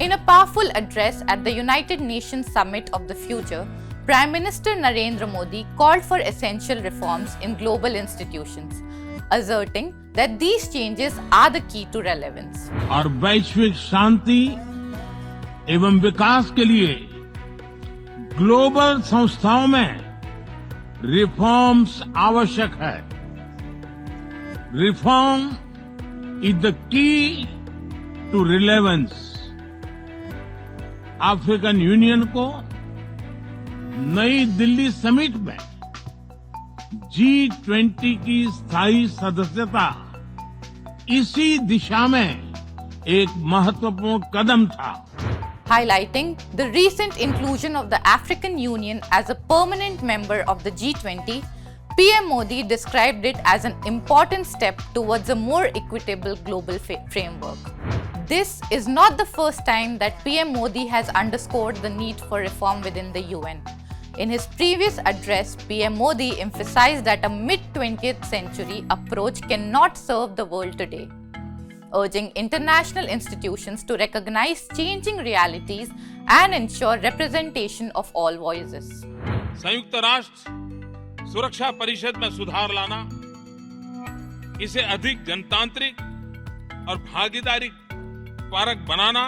In a powerful address at the United Nations Summit of the Future, Prime Minister Narendra Modi called for essential reforms in global institutions, asserting that these changes are the key to relevance. और वैश्विक शांति एवं विकास के लिए global संस्थाओं में reforms आवश्यक है। Reform is the key to relevance. African Union को नई दिल्ली समिट में G20 की स्थायी सदस्यता इसी दिशा में एक महत्वपूर्ण कदम था। Highlighting the recent inclusion of the African Union as a permanent member of the G20, PM Modi described it as an important step towards a more equitable global framework. This is not the first time that PM Modi has underscored the need for reform within the UN. In his previous address, PM Modi emphasized that a mid-20th century approach cannot serve the world today, urging international institutions to recognize changing realities and ensure representation of all voices. संयुक्त राष्ट्र सुरक्षा परिषद में सुधार लाना, इसे अधिक जनतांत्रिक और भागीदारी परक बनाना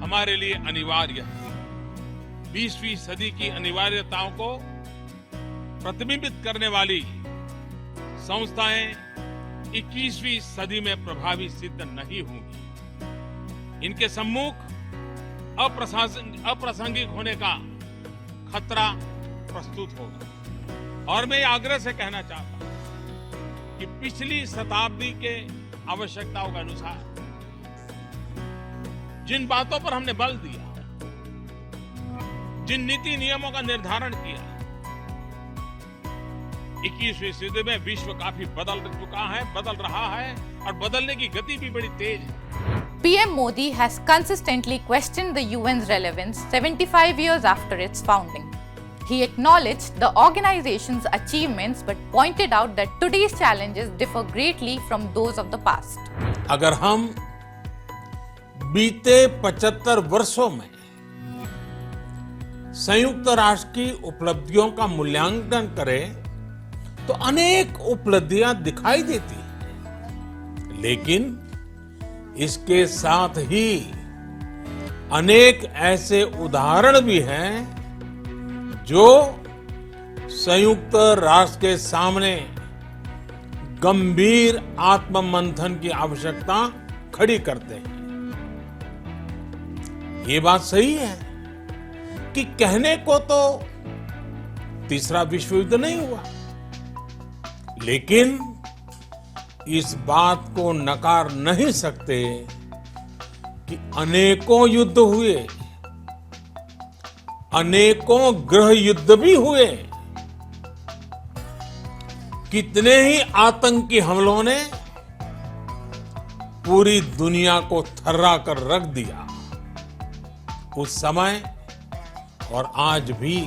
हमारे लिए अनिवार्य है। 20वीं सदी की अनिवार्यताओं को प्रतिबिंबित करने वाली संस्थाएं 21वीं सदी में प्रभावी सिद्ध नहीं होंगी। इनके सम्मुख अप्रासंगिक होने का खतरा प्रस्तुत होगा। और मैं आग्रह से कहना चाहता हूं कि पिछली शताब्दी के आवश्यकताओं के अनुसार जिन बातों पर हमने बल दिया, जिन नीति नियमों का निर्धारण किया, 21वीं सदी में विश्व काफी बदल चुका है, बदल रहा है और बदलने की गति भी बड़ी तेज है। PM Modi has consistently questioned the UN's relevance 75 years after its founding. He acknowledged the organization's achievements but pointed out that today's challenges differ greatly from those of the past. अगर हम बीते 75 वर्षों में संयुक्त राष्ट्र की उपलब्धियों का मूल्यांकन करें तो अनेक उपलब्धियां दिखाई देती हैं, लेकिन इसके साथ ही अनेक ऐसे उदाहरण भी हैं जो संयुक्त राष्ट्र के सामने गंभीर आत्ममंथन की आवश्यकता खड़ी करते हैं। ये बात सही है कि कहने को तो तीसरा विश्व युद्ध नहीं हुआ, लेकिन इस बात को नकार नहीं सकते कि अनेकों युद्ध हुए, अनेकों गृह युद्ध भी हुए। कितने ही आतंकी हमलों ने पूरी दुनिया को थर्रा कर रख दिया। उस समय और आज भी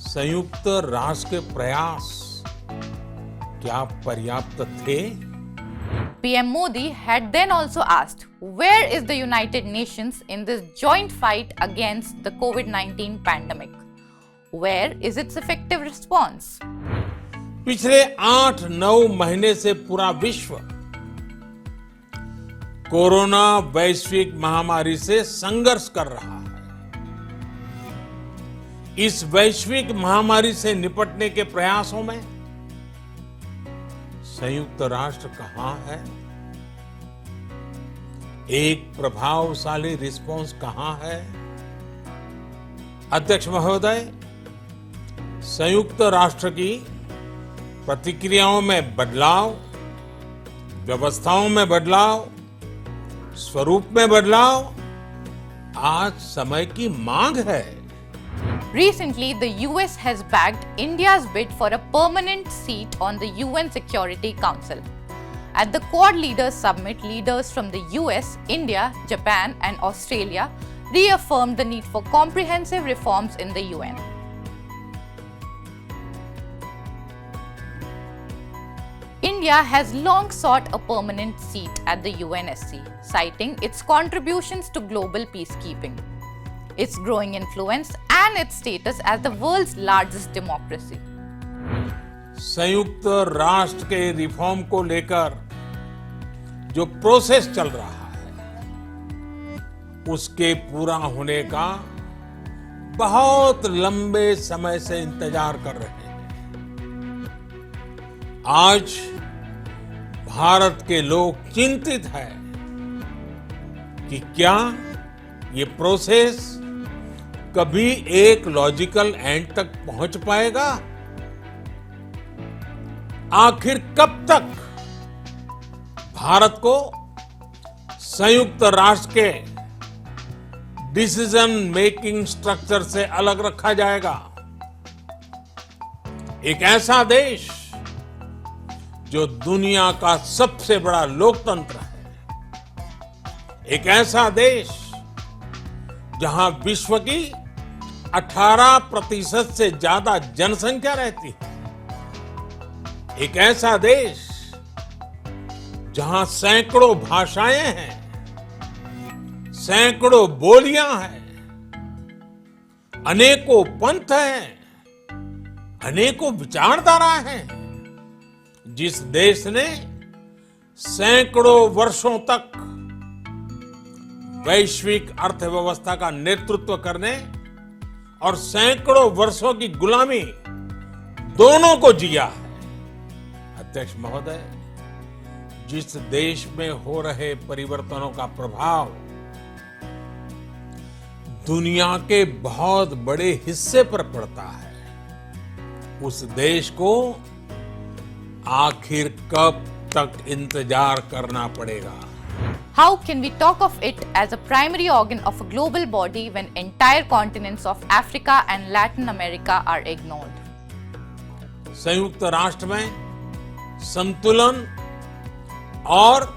संयुक्त राष्ट्र के प्रयास क्या पर्याप्त थे? PM Modi had then also asked, where is the United Nations in this joint fight against the COVID-19 pandemic? Where is its effective response? पिछले 8-9 महीने से पूरा विश्व कोरोना वैश्विक महामारी से संघर्ष कर रहा है। इस वैश्विक महामारी से निपटने के प्रयासों में संयुक्त राष्ट्र कहां है? एक प्रभावशाली रिस्पांस कहां है? अध्यक्ष महोदय, संयुक्त राष्ट्र की प्रतिक्रियाओं में बदलाव, व्यवस्थाओं में बदलाव, स्वरूप में बदलाव आज समय की मांग है। Recently, the US has backed India's bid for a permanent seat on the UN Security Council. At the Quad Leaders Summit, leaders from the US, India, Japan, and Australia reaffirmed the need for comprehensive reforms in the UN. India has long sought a permanent seat at the UNSC, citing its contributions to global peacekeeping, its growing influence, and its status as the world's largest democracy. संयुक्त राष्ट्र के reform को लेकर जो process चल रहा है, उसके पूरा होने का बहुत लंबे समय से इंतजार कर रहे हैं। आज भारत के लोग चिंतित हैं कि क्या ये प्रोसेस कभी एक लॉजिकल एंड तक पहुंच पाएगा? आखिर कब तक भारत को संयुक्त राष्ट्र के डिसीजन मेकिंग स्ट्रक्चर से अलग रखा जाएगा? एक ऐसा देश जो दुनिया का सबसे बड़ा लोकतंत्र है, एक ऐसा देश जहां विश्व की 18% से ज्यादा जनसंख्या रहती है, एक ऐसा देश जहां सैकड़ों भाषाएं हैं, सैकड़ों बोलियां हैं, अनेकों पंथ हैं, अनेकों विचारधारा हैं, जिस देश ने सैकड़ों वर्षों तक वैश्विक अर्थव्यवस्था का नेतृत्व करने और सैकड़ों वर्षों की गुलामी दोनों को जिया है। अध्यक्ष महोदय, जिस देश में हो रहे परिवर्तनों का प्रभाव दुनिया के बहुत बड़े हिस्से पर पड़ता है, उस देश को आखिर कब तक इंतजार करना पड़ेगा? How can we talk of it as a primary organ of a global body when entire continents of Africa and Latin America are ignored? संयुक्त राष्ट्र में संतुलन और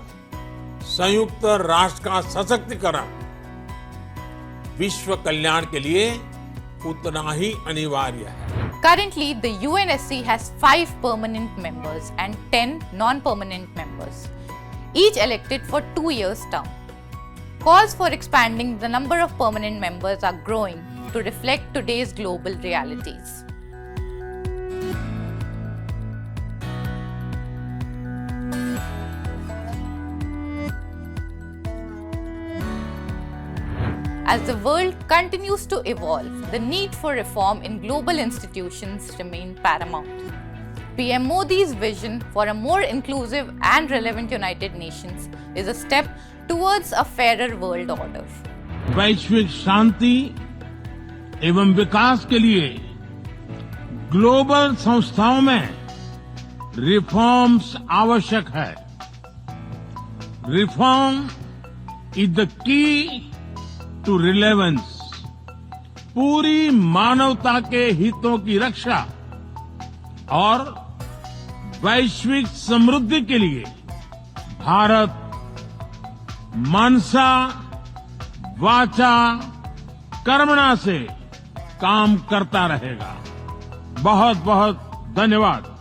संयुक्त राष्ट्र का सशक्तिकरण विश्व कल्याण के लिए उतना ही अनिवार्य है। Currently, the UNSC has 5 permanent members and 10 non-permanent members, each elected for 2 years term. Calls for expanding the number of permanent members are growing to reflect today's global realities. As the world continues to evolve, the need for reform in global institutions remains paramount. PM Modi's vision for a more inclusive and relevant United Nations is a step towards a fairer world order. वैश्विक शांति एवं विकास के लिए global संस्थाओं में reforms आवश्यक है। Reform is the key to relevance. पूरी मानवता के हितों की रक्षा और वैश्विक समृद्धि के लिए भारत मनसा वाचा कर्मणा से काम करता रहेगा। बहुत बहुत धन्यवाद।